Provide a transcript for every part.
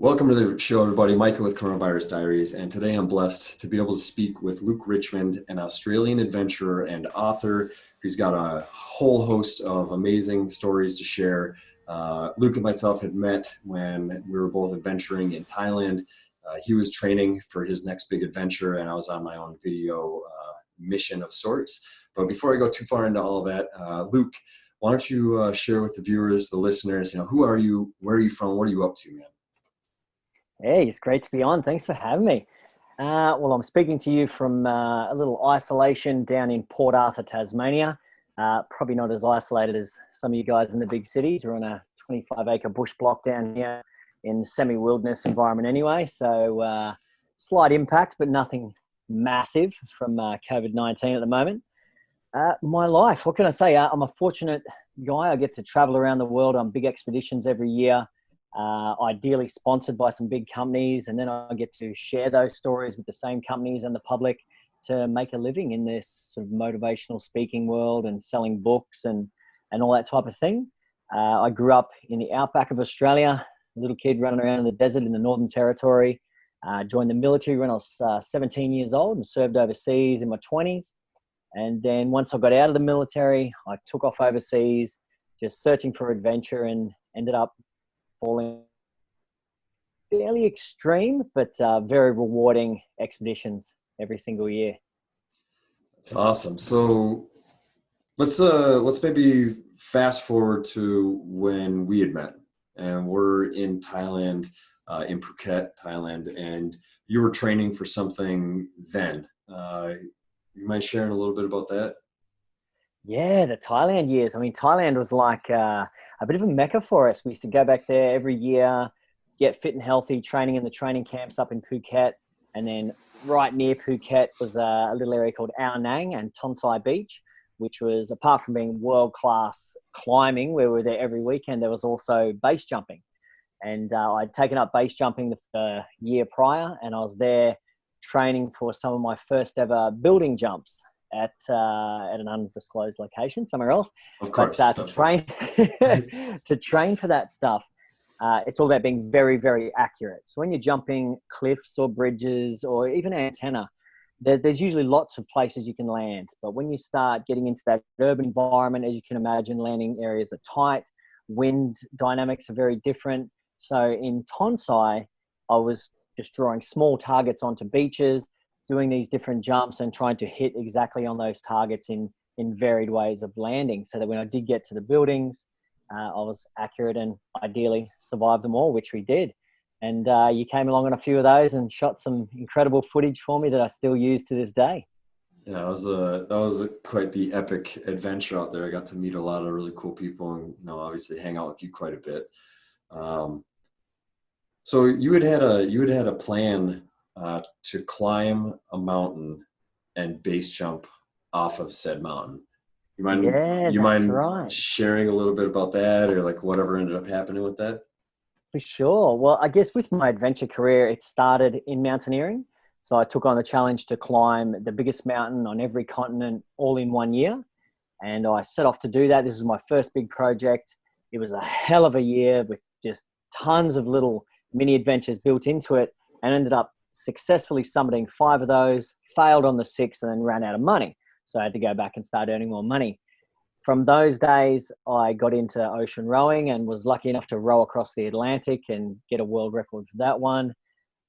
Welcome to the show, everybody. Micah with CoronavirusDiaries, and today I'm blessed to be able to speak with Luke Richmond, an Australian adventurer and author who's got a whole host of amazing stories to share. Luke and myself had met when we were both adventuring in Thailand. He was training for his next big adventure, and I was on my own video mission of sorts. But before I go too far into all of that, Luke, why don't you share with the viewers, the listeners, who are you, where are you from, what are you up to, man? Hey, it's great to be on. Thanks for having me. Well, I'm speaking to you from a little isolation down in Port Arthur, Tasmania. Probably not as isolated as some of you guys in the big cities. We're on a 25-acre bush block down here in semi-wilderness environment anyway. So slight impact, but nothing massive from COVID-19 at the moment. My life, what can I say? I'm a fortunate guy. I get to travel around the world on big expeditions every year. Ideally sponsored by some big companies, and then I get to share those stories with the same companies and the public to make a living in this sort of motivational speaking world and selling books and all that type of thing. I grew up in the outback of Australia, a little kid running around in the desert in the Northern Territory. Joined the military when I was 17 years old and served overseas in my 20s. And then once I got out of the military, I took off overseas, just searching for adventure, and ended up falling fairly extreme, but very rewarding expeditions every single year. That's awesome. So let's maybe fast forward to when we had met, and we're in Thailand, in Phuket, Thailand, and you were training for something then. You mind sharing a little bit about that? Yeah, the Thailand years. I mean, Thailand was like a bit of a mecca for us. We used to go back there every year, get fit and healthy, training in the training camps up in Phuket. And then right near Phuket was a little area called Ao Nang and Tonsai Beach, which was, apart from being world-class climbing, where we were there every weekend, there was also base jumping. And I'd taken up base jumping the year prior, and I was there training for some of my first ever building jumps at an undisclosed location somewhere else. Of course. But to train to train for that stuff, it's all about being very, very accurate. So when you're jumping cliffs or bridges or even antenna, there's usually lots of places you can land. But when you start getting into that urban environment, as you can imagine, landing areas are tight, wind dynamics are very different. So in Tonsai, I was just drawing small targets onto beaches, doing these different jumps and trying to hit exactly on those targets in varied ways of landing, so that when I did get to the buildings, I was accurate and ideally survived them all, which we did. And you came along on a few of those and shot some incredible footage for me that I still use to this day. Yeah, that was quite the epic adventure out there. I got to meet a lot of really cool people, and obviously hang out with you quite a bit. So you had a plan to climb a mountain and base jump off of said mountain. Yeah, You that's mind right. sharing a little bit about that, or like whatever ended up happening with that? For sure. Well, I guess with my adventure career, it started in mountaineering. So I took on the challenge to climb the biggest mountain on every continent all in 1 year. And I set off to do that. This is my first big project. It was a hell of a year with just tons of little mini adventures built into it, and ended up successfully summiting 5 of those, failed on the 6th, and then ran out of money. So I had to go back and start earning more money. From those days, I got into ocean rowing and was lucky enough to row across the Atlantic and get a world record for that one.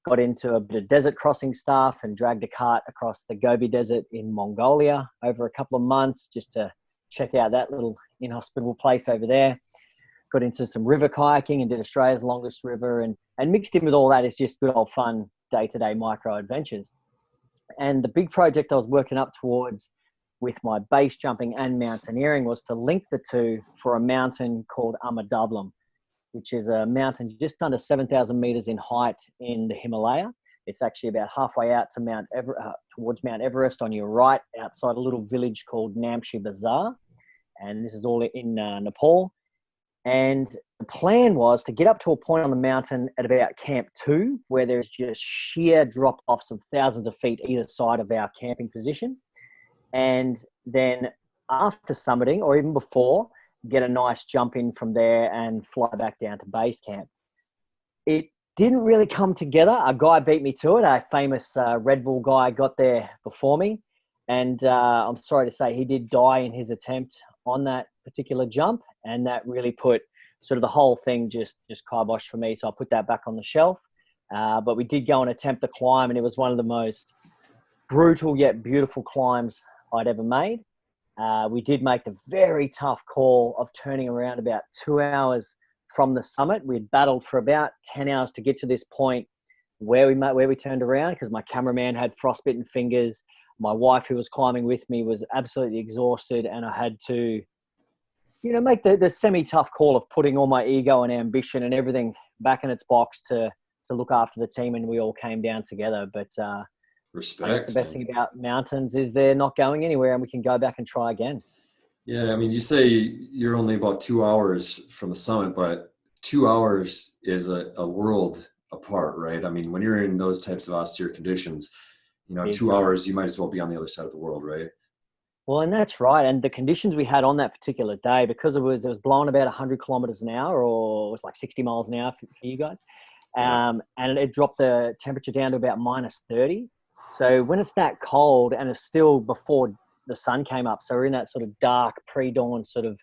Got into a bit of desert crossing stuff and dragged a cart across the Gobi Desert in Mongolia over a couple of months just to check out that little inhospitable place over there. Got into some river kayaking and did Australia's longest river, and mixed in with all that is just good old fun day-to-day micro adventures. And the big project I was working up towards with my base jumping and mountaineering was to link the two for a mountain called Amadablam, which is a mountain just under 7,000 meters in height in the Himalaya. It's actually about halfway out to towards Mount Everest on your right, outside a little village called Namche Bazaar. And this is all in Nepal. And the plan was to get up to a point on the mountain at about Camp 2, where there's just sheer drop-offs of thousands of feet either side of our camping position. And then after summiting, or even before, get a nice jump in from there and fly back down to base camp. It Didn't really come together. A guy beat me to it. A famous Red Bull guy got there before me. And I'm sorry to say he did die in his attempt on that particular jump. And that really put sort of the whole thing just kibosh for me. So I put that back on the shelf. But we did go and attempt the climb, and it was one of the most brutal yet beautiful climbs I'd ever made. We did make the very tough call of turning around about 2 hours from the summit. We had battled for about 10 hours to get to this point where we turned around, because my cameraman had frostbitten fingers. My wife, who was climbing with me, was absolutely exhausted, and I had to, make the semi-tough call of putting all my ego and ambition and everything back in its box to look after the team, and we all came down together. But Respect. I guess the best thing about mountains is they're not going anywhere, and we can go back and try again. Yeah, I mean, you say you're only about 2 hours from the summit, but 2 hours is a world apart, right? I mean, when you're in those types of austere conditions, 2 hours, you might as well be on the other side of the world, right? Well, and that's right. And the conditions we had on that particular day, because it was blowing about 100 kilometers an hour, or it was like 60 miles an hour for you guys. And it dropped the temperature down to about -30. So when it's that cold, and it's still before the sun came up, so we're in that sort of dark pre-dawn sort of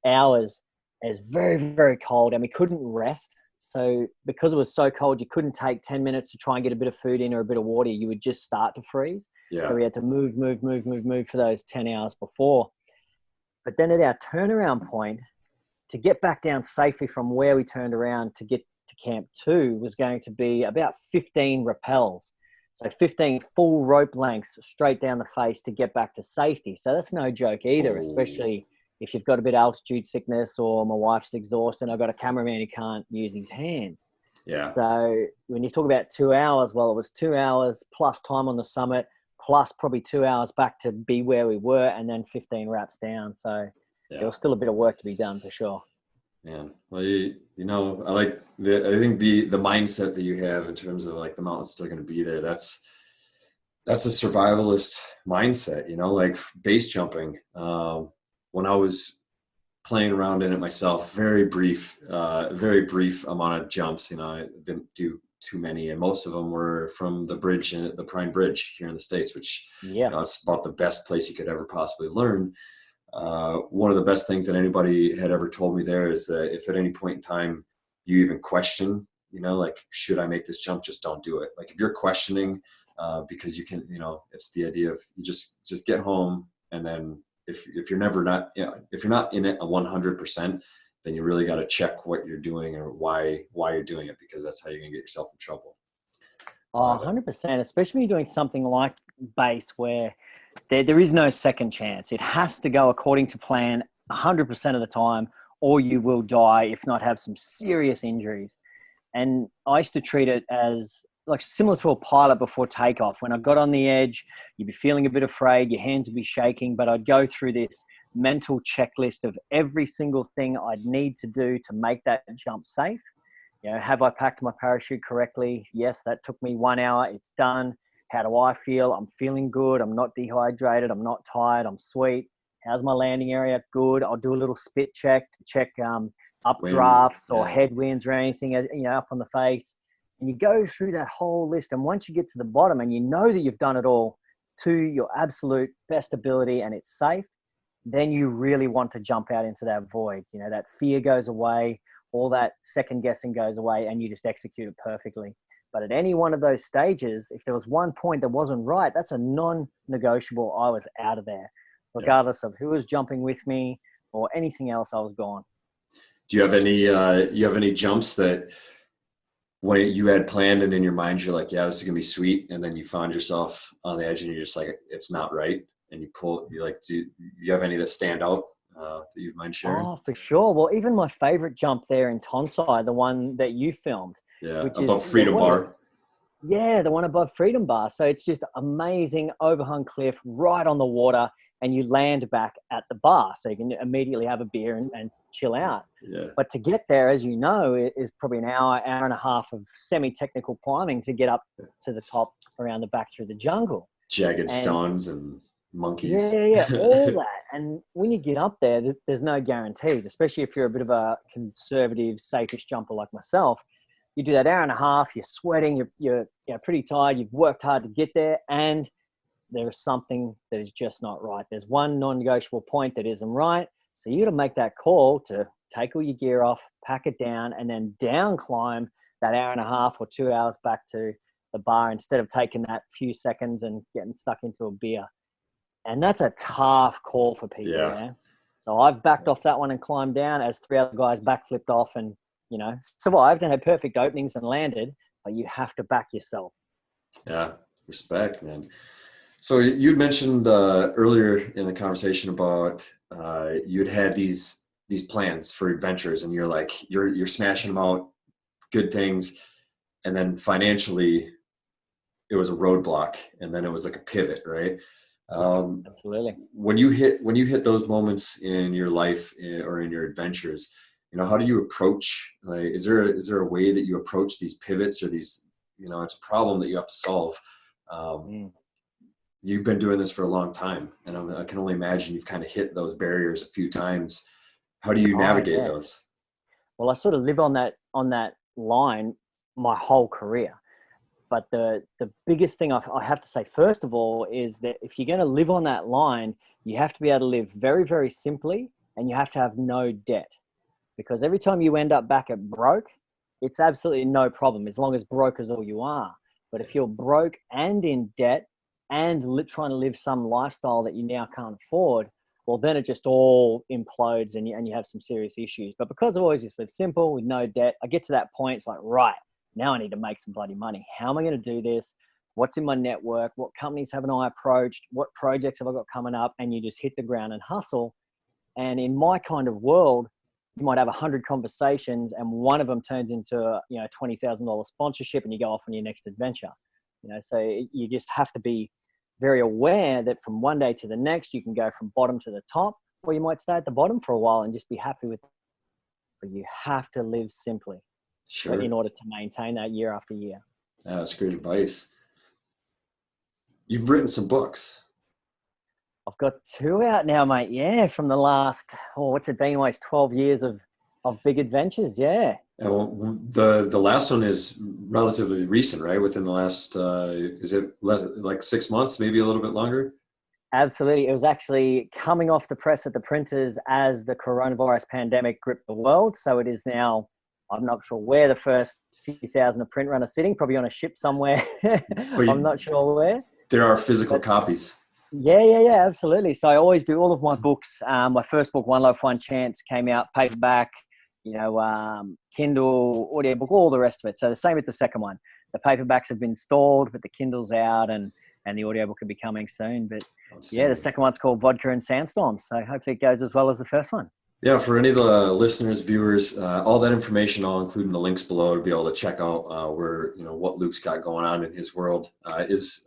hours, it's very, very cold, and we couldn't rest. So because it was so cold, you couldn't take 10 minutes to try and get a bit of food in or a bit of water. You would just start to freeze. Yeah. So we had to move for those 10 hours before. But then at our turnaround point, to get back down safely from where we turned around to get to Camp 2 was going to be about 15 rappels. So 15 full rope lengths straight down the face to get back to safety. So that's no joke either, especially if you've got a bit of altitude sickness, or my wife's exhausted and I've got a cameraman who can't use his hands. Yeah. So when you talk about 2 hours, well, it was 2 hours plus time on the summit, plus probably 2 hours back to be where we were, and then 15 wraps down. So there was still a bit of work to be done for sure. Yeah. Well, I think the mindset that you have in terms of like the mountain's still going to be there. That's a survivalist mindset, like base jumping. When I was playing around in it myself, very brief amount of jumps, I didn't do too many, and most of them were from the bridge, the Prime Bridge here in the States, which it's about the best place you could ever possibly learn. One of the best things that anybody had ever told me there is that if at any point in time you even question, like, should I make this jump? Just don't do it. Like if you're questioning, because you can, it's the idea of you just get home, and then if you're if you're not in it 100%, then you really got to check what you're doing or why you're doing it, because that's how you're gonna get yourself in trouble. 100%, especially when you're doing something like base, where there is no second chance. It has to go according to plan 100% of the time, or you will die, if not have some serious injuries. And I used to treat it as like similar to a pilot before takeoff. When I got on the edge, you'd be feeling a bit afraid, your hands would be shaking, but I'd go through this mental checklist of every single thing I'd need to do to make that jump safe. Have I packed my parachute correctly? Yes, that took me 1 hour. It's done. How do I feel? I'm feeling good. I'm not dehydrated. I'm not tired. I'm sweet. How's my landing area? Good. I'll do a little spit check to check updrafts or headwinds or anything, up on the face. And you go through that whole list. And once you get to the bottom and you know that you've done it all to your absolute best ability and it's safe, then you really want to jump out into that void. That fear goes away, all that second guessing goes away, and you just execute it perfectly. But at any one of those stages, if there was one point that wasn't right, that's a non-negotiable. I was out of there, regardless of who was jumping with me or anything else. I was gone. Do you have any jumps that when you had planned and in your mind, you're like, yeah, this is gonna be sweet, and then you found yourself on the edge and you're just like, it's not right, and do you have any that stand out that you mind sharing? Oh, for sure. Well, even my favorite jump there in Tonsai, the one that you filmed. Yeah, which above is Freedom Bar. Yeah, the one above Freedom Bar. So it's just amazing, overhung cliff right on the water, and you land back at the bar, so you can immediately have a beer and chill out. Yeah. But to get there, as you know, is probably an hour and a half of semi-technical climbing to get up to the top around the back through the jungle. Jagged stones and monkeys. Yeah, all that. And when you get up there, there's no guarantees, especially if you're a bit of a conservative, safe-ish jumper like myself. you do that hour and a half, you're sweating, you're pretty tired, you've worked hard to get there, and there is something that is just not right. There's one non-negotiable point that isn't right. So you got to make that call to take all your gear off, pack it down, and then down climb that hour and a half or 2 hours back to the bar instead of taking that few seconds and getting stuck into a beer. And that's a tough call for people, Yeah. man. So I've backed off that one and climbed down as 3 other guys backflipped off and, survived and had perfect openings and landed, but you have to back yourself. Yeah. Respect, man. So you'd mentioned earlier in the conversation about you'd had these plans for adventures, and you're like you're smashing them out, good things, and then financially it was a roadblock, and then it was like a pivot, right? Absolutely. When you hit those moments in your life or in your adventures, how do you approach? Like, is there a way that you approach these pivots or these? It's a problem that you have to solve. You've been doing this for a long time, and I can only imagine you've kind of hit those barriers a few times. How do you navigate those? Well, I sort of live on that line my whole career. But the biggest thing I have to say, first of all, is that if you're going to live on that line, you have to be able to live very, very simply, and you have to have no debt. Because every time you end up back at broke, it's absolutely no problem, as long as broke is all you are. But if you're broke and in debt, and trying to live some lifestyle that you now can't afford, well, then it just all implodes and you have some serious issues. But because I've always just lived simple with no debt, I get to that point, it's like, right, now I need to make some bloody money. How am I going to do this? What's in my network? What companies haven't I approached? What projects have I got coming up? And you just hit the ground and hustle. And in my kind of world, you might have 100 conversations and one of them turns into a $20,000 sponsorship and you go off on your next adventure. So you just have to be very aware that from one day to the next, you can go from bottom to the top, or you might stay at the bottom for a while and just be happy with it. But you have to live simply. Sure. In order to maintain that year after year. That's great advice. You've written some books. I've got 2 out now, mate. Yeah, from the last, what's it been, almost 12 years of big adventures. Yeah. Well, the last one is relatively recent, right? Within the last, is it like 6 months, maybe a little bit longer? Absolutely. It was actually coming off the press at the printers as the coronavirus pandemic gripped the world. So it is now, I'm not sure where the first 50,000 of print run are sitting, probably on a ship somewhere. I'm not sure where. There are physical copies. Yeah, absolutely. So I always do all of my books. My first book, One Life, One Chance, came out paperback, Kindle, audiobook, all the rest of it. So the same with the second one. The paperbacks have been stalled, but the Kindle's out and the audiobook will be coming soon. But yeah, the second one's called Vodka and Sandstorms. So hopefully it goes as well as the first one. Yeah, for any of the listeners, viewers, all that information I'll include in the links below to be able to check out what Luke's got going on in his world. Is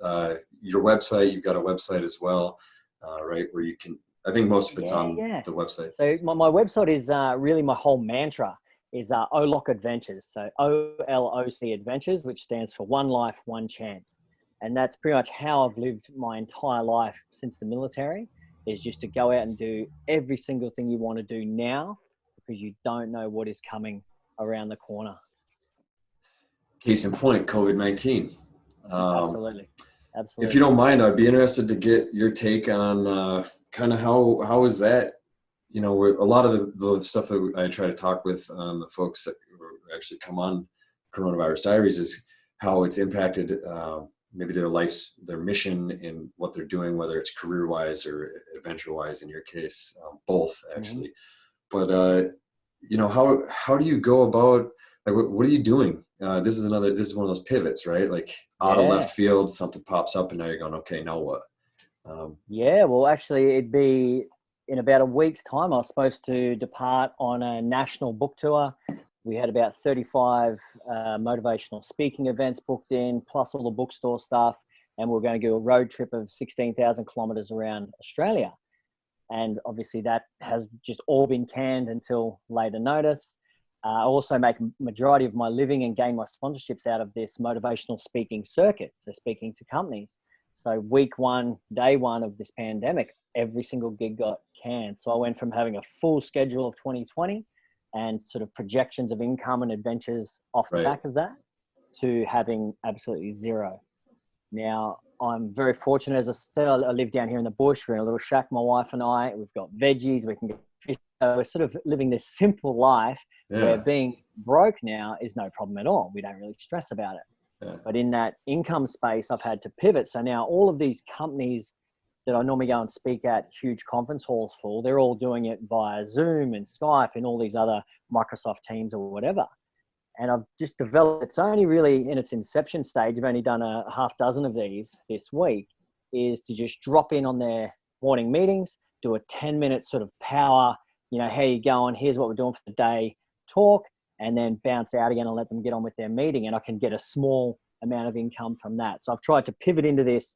your website? You've got a website as well, right? Where you can. I think most of it's on the website. So my website is really my whole mantra is OLOC Adventures. So OLOC Adventures, which stands for One Life, One Chance, and that's pretty much how I've lived my entire life since the military. Is just to go out and do every single thing you want to do now because you don't know what is coming around the corner. Case in point, COVID-19. Absolutely. If you don't mind, I'd be interested to get your take on kind of how is that, a lot of the stuff that I try to talk with the folks that actually come on Coronavirus Diaries is how it's impacted maybe their mission in what they're doing, whether it's career-wise or adventure-wise in your case, both actually. Mm-hmm. But, how do you go about, like, what are you doing? This is one of those pivots, right? Like out of left field, something pops up and now you're going, okay, now what? Well, actually it'd be in about a week's time. I was supposed to depart on a national book tour. We had about 35 motivational speaking events booked in, plus all the bookstore stuff. And we're going to do a road trip of 16,000 kilometers around Australia. And obviously that has just all been canned until later notice. I also make a majority of my living and gain my sponsorships out of this motivational speaking circuit. So speaking to companies. So week one, day one of this pandemic, every single gig got canned. So I went from having a full schedule of 2020 and sort of projections of income and adventures off the Right. back of that to having absolutely zero. Now, I'm very fortunate. As I said, I live down here in the bush. We're in a little shack, my wife and I. We've got veggies. We can get fish. So we're sort of living this simple life where Yeah. being broke now is no problem at all. We don't really stress about it. Yeah. But in that income space, I've had to pivot. So now all of these companies that I normally go and speak at huge conference halls for, they're all doing it via Zoom and Skype and all these other Microsoft Teams or whatever. And I've just developed, it's only really in its inception stage. I've only done a half dozen of these this week, is to just drop in on their morning meetings, do a 10-minute sort of power, how you going? Here's what we're doing for the day talk, and then bounce out again and let them get on with their meeting. And I can get a small amount of income from that. So I've tried to pivot into this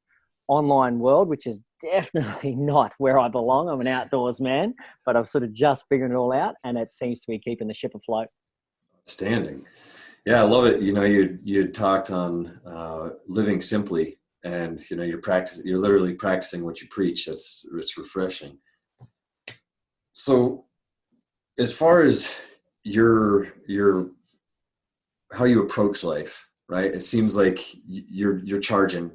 online world, which is definitely not where I belong. I'm an outdoors man, but I've sort of just figured it all out, and it seems to be keeping the ship afloat. Outstanding. Yeah, I love it. You talked on living simply, and you're literally practicing what you preach. It's refreshing. So as far as your how you approach life, right? It seems like you're charging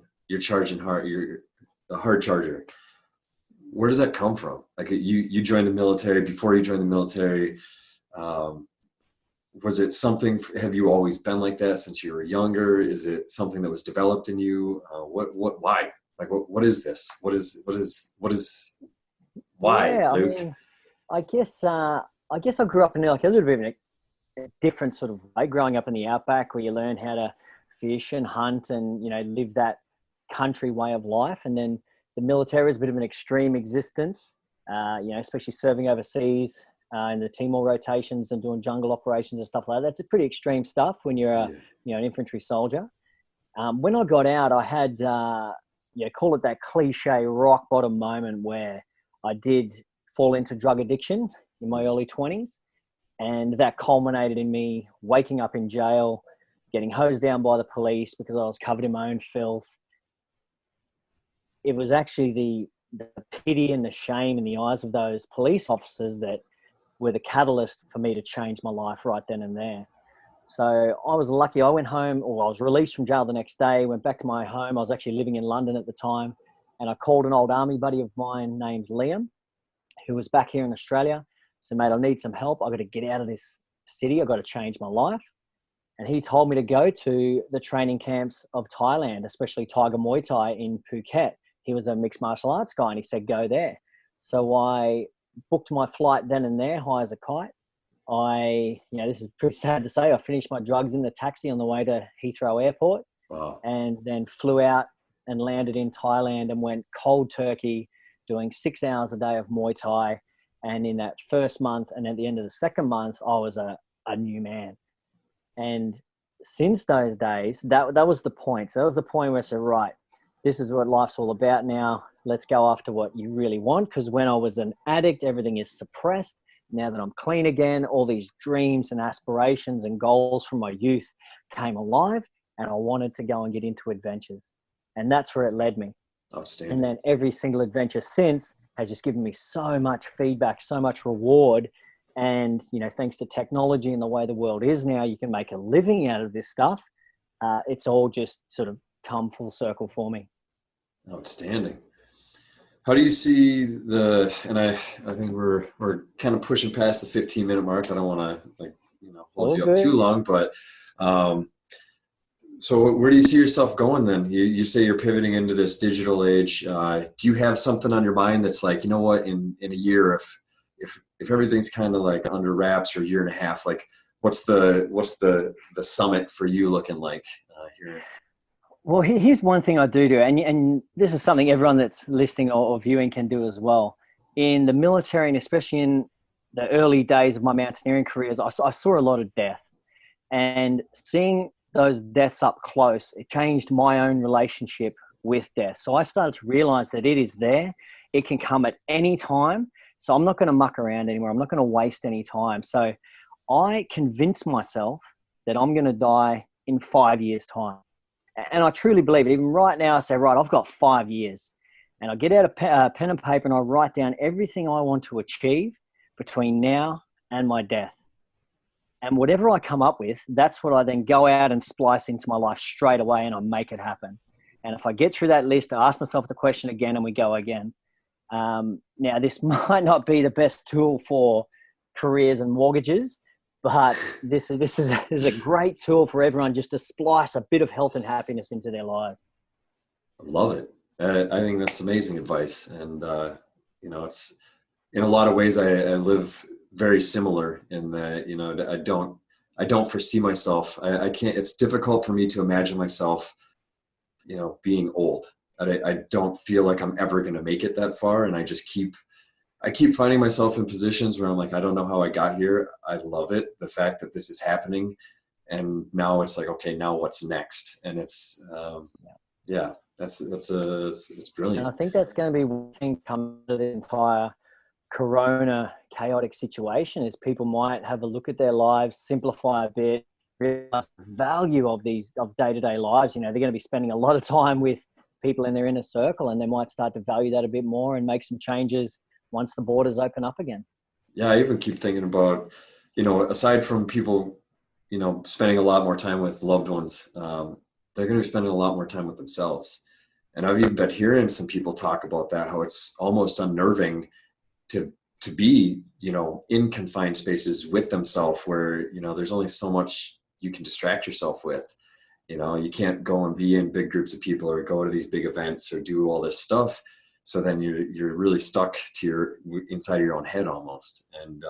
hard. You're a hard charger. Where does that come from? Like you joined the military. Before you joined the military, was it something? Have you always been like that since you were younger? Is it something that was developed in you? Why? Like what is this? What is why, Yeah, Luke? I guess I grew up in like a little bit of a different sort of way. Growing up in the outback, where you learn how to fish and hunt and live that country way of life, and then the military is a bit of an extreme existence. Especially serving overseas in the Timor rotations and doing jungle operations and stuff like that. That's a pretty extreme stuff when you're an infantry soldier. When I got out, I had call it that cliche rock bottom moment where I did fall into drug addiction in my early 20s. And that culminated in me waking up in jail, getting hosed down by the police because I was covered in my own filth. It was actually the pity and the shame in the eyes of those police officers that were the catalyst for me to change my life right then and there. So I was lucky. I went home, or I was released from jail the next day, went back to my home. I was actually living in London at the time. And I called an old army buddy of mine named Liam, who was back here in Australia. So, mate, I need some help. I've got to get out of this city. I've got to change my life. And he told me to go to the training camps of Thailand, especially Tiger Muay Thai in Phuket. He was a mixed martial arts guy, and he said, go there. So I booked my flight then and there, high as a kite. This is pretty sad to say, I finished my drugs in the taxi on the way to Heathrow Airport. Wow. And then flew out and landed in Thailand and went cold turkey, doing 6 hours a day of Muay Thai. And in that first month and at the end of the second month, I was a new man. And since those days, that was the point. So that was the point where I said, right, this is what life's all about now. Let's go after what you really want. Because when I was an addict, everything is suppressed. Now that I'm clean again, all these dreams and aspirations and goals from my youth came alive, and I wanted to go and get into adventures. And that's where it led me. Outstanding. And then every single adventure since has just given me so much feedback, so much reward. And, thanks to technology and the way the world is now, you can make a living out of this stuff. It's all just sort of come full circle for me. Outstanding. How do you see and I think we're kind of pushing past the 15-minute mark. I don't want to hold you up too long, but so where do you see yourself going then? You say you're pivoting into this digital age. Do you have something on your mind that's like, in a year, if everything's kind of like under wraps, or a year and a half, like what's the summit for you looking like here? Well, here's one thing I do, and this is something everyone that's listening or viewing can do as well. In the military, and especially in the early days of my mountaineering careers, I saw a lot of death. And seeing those deaths up close, it changed my own relationship with death. So I started to realize that it is there. It can come at any time. So I'm not going to muck around anymore. I'm not going to waste any time. So I convinced myself that I'm going to die in 5 years' time. And I truly believe it. Even right now, I say, right, I've got 5 years. And I get out a pen and paper and I write down everything I want to achieve between now and my death. And whatever I come up with, that's what I then go out and splice into my life straight away, and I make it happen. And if I get through that list, I ask myself the question again and we go again. Now, this might not be the best tool for careers and mortgages, but this is a great tool for everyone just to splice a bit of health and happiness into their lives. I love it. I think that's amazing advice. And, it's in a lot of ways I live very similar in that, I don't foresee myself. I can't, it's difficult for me to imagine myself, being old. I don't feel like I'm ever going to make it that far. And I keep finding myself in positions where I'm like, I don't know how I got here. I love it. The fact that this is happening. And now it's like, okay, now what's next? And it's, it's brilliant. And I think that's going to be one thing come to the entire Corona chaotic situation is people might have a look at their lives, simplify a bit, realize the value of day-to-day lives. They're going to be spending a lot of time with people in their inner circle, and they might start to value that a bit more and make some changes once the borders open up again. Yeah, I even keep thinking about, aside from people, spending a lot more time with loved ones, they're going to be spending a lot more time with themselves. And I've even been hearing some people talk about that, how it's almost unnerving to be, in confined spaces with themselves where, there's only so much you can distract yourself with. You can't go and be in big groups of people or go to these big events or do all this stuff. So then you're really stuck to inside of your own head almost. And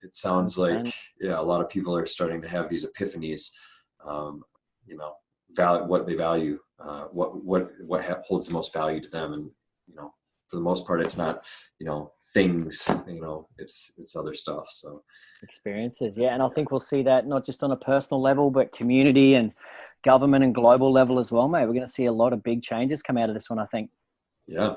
it sounds like, a lot of people are starting to have these epiphanies, what they value, what holds the most value to them. And, for the most part, it's not, things, it's other stuff. So experiences. Yeah. And I think we'll see that not just on a personal level, but community and government and global level as well, mate. We're going to see a lot of big changes come out of this one, I think. Yeah.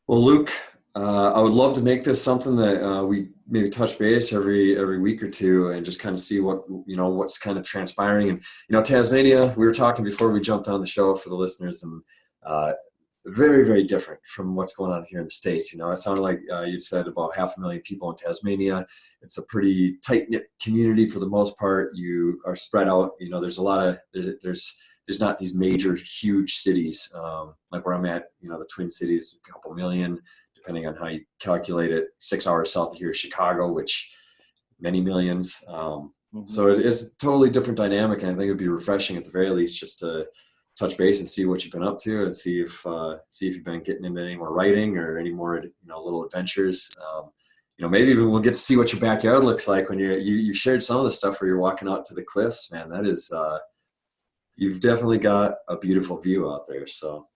Well, Luke, I would love to make this something that we maybe touch base every week or two and just kind of see what's kind of transpiring. And, Tasmania, we were talking before we jumped on the show for the listeners, and very, very different from what's going on here in the States. It sounded like you'd said about 500,000 people in Tasmania. It's a pretty tight-knit community for the most part. You are spread out. There's a lot of, there's not these major, huge cities like where I'm at, the Twin Cities, a couple million, depending on how you calculate it. 6 hours south of here is Chicago, which many millions. So it is a totally different dynamic, and I think it'd be refreshing at the very least just to touch base and see what you've been up to, and see if you've been getting into any more writing or any more little adventures. Maybe even we'll get to see what your backyard looks like when you shared some of the stuff where you're walking out to the cliffs. Man, that is you've definitely got a beautiful view out there. So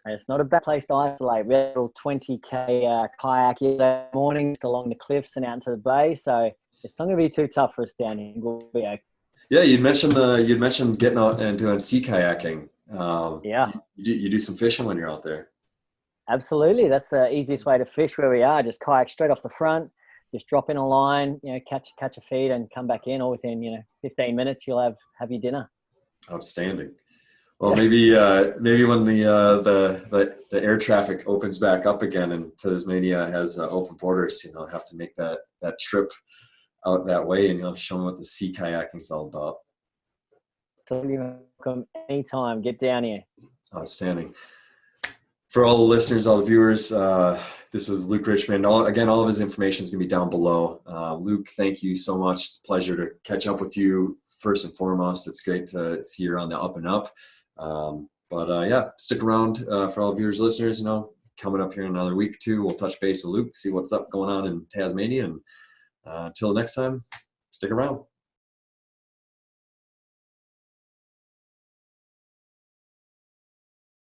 it's not a bad place to isolate. We had a little 20K kayak mornings along the cliffs and out to the bay, so it's not going to be too tough for us down here. We'll be okay. Yeah, you'd mentioned getting out and doing sea kayaking. Yeah, you do some fishing when you're out there. Absolutely, that's the easiest way to fish where we are. Just kayak straight off the front, just drop in a line, catch a feed, and come back in. All within 15 minutes, you'll have your dinner. Outstanding. Well, maybe when the air traffic opens back up again and Tasmania has open borders, I'll have to make that trip out that way, and show them what the sea kayaking is all about. So you're welcome anytime. Get down here. Outstanding. For all the listeners, all the viewers, this was Luke Richmond. All of his information is going to be down below. Luke, thank you so much. It's a pleasure to catch up with you. First and foremost, it's great to see you're on the up and up. Stick around for all the viewers, listeners. Coming up here in another week or two, we'll touch base with Luke, see what's up going on in Tasmania, and until next time, stick around.